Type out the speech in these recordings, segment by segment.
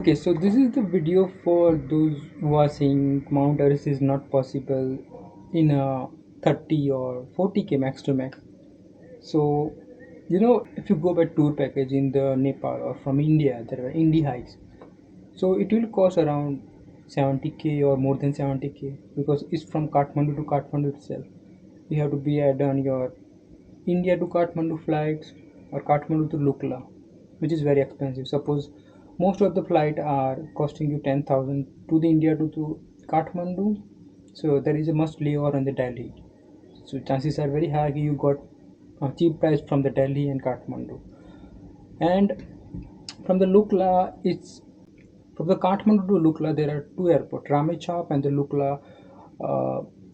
Okay, so this is the video for those who are saying Mount Everest is not possible in a 30 or 40k max to max. So, if you go by tour package in the Nepal or from India, there are Indie hikes. So it will cost around 70k or more than 70k because it's from Kathmandu to Kathmandu itself. You have to be add on your India to Kathmandu flights or Kathmandu to Lukla, which is very expensive. Suppose most of the flight are costing you 10,000 to the India to Kathmandu, so there is a must layover on the Delhi. So chances are very high you got a cheap price from the Delhi and Kathmandu. And from the Lukla, it's from the Kathmandu to Lukla. There are two airports, Ramechhap and the Lukla,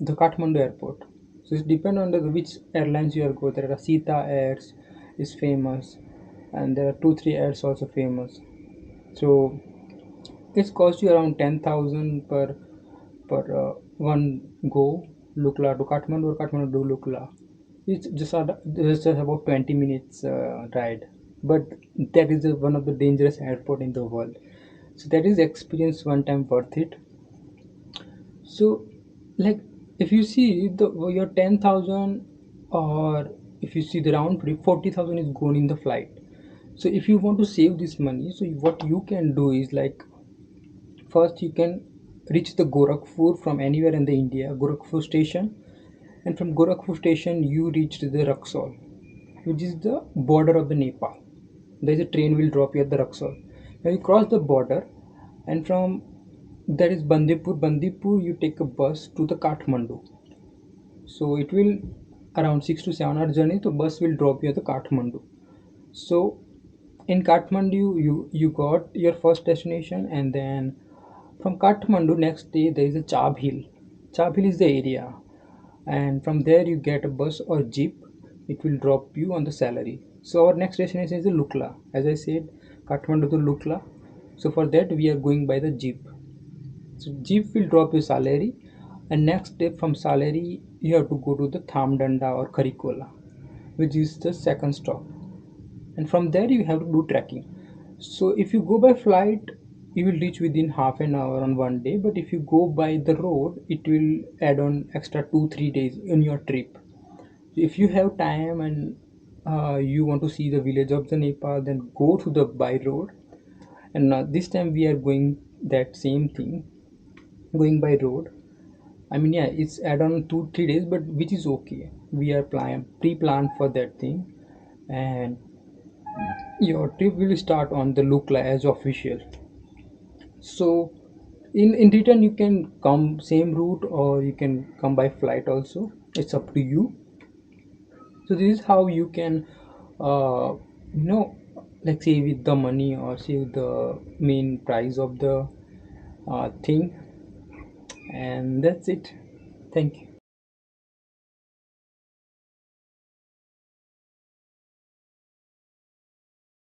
the Kathmandu airport. So it depends on which airlines you are go. There are Sita Airs is famous, and there are two three airs also famous. So it's cost you around 10,000 per one go Lukla to Kathmandu or Kathmandu to Lukla. It's just about 20 minutes ride, but that is one of the dangerous airport in the world. So that is experience one time worth it. So, like, if you see your 10,000, or if you see the round trip, 40,000 is gone in the flight. So if you want to save this money, so what you can do is like, first you can reach the Gorakhpur from anywhere in the India, Gorakhpur station, and from Gorakhpur station you reach to the Raxol, which is the border of the Nepal. There is a train will drop you at the Raxol. Now you cross the border, and from that is Bandipur. Bandipur you take a bus to the Kathmandu. So it will around 6 to 7 hour journey. The bus will drop you at the Kathmandu. So in Kathmandu you got your first destination, and then from Kathmandu next day there is a Chab Hill. Chab Hill is the area, and from there you get a bus or jeep. It will drop you on the Salleri. So our next destination is the Lukla. As I said, Kathmandu to Lukla. So for that we are going by the jeep. So jeep will drop you Salleri, and next day from Salleri you have to go to the Thamdanda or Karikola, which is the second stop, and from there you have to do trekking. So if you go by flight, you will reach within half an hour on one day, but if you go by the road, it will add on extra 2 3 days in your trip. If you have time and you want to see the village of the Nepal, then go to the by road. And this time we are going that same thing, going by road. I mean, yeah, it's add on 2 3 days, but which is okay. We are pre-planned for that thing, and your trip will start on the Lukla as official. So, in return, you can come same route or you can come by flight also. It's up to you. So this is how you can, uh, you know, like save the money or save the main price of the thing, and that's it. Thank you.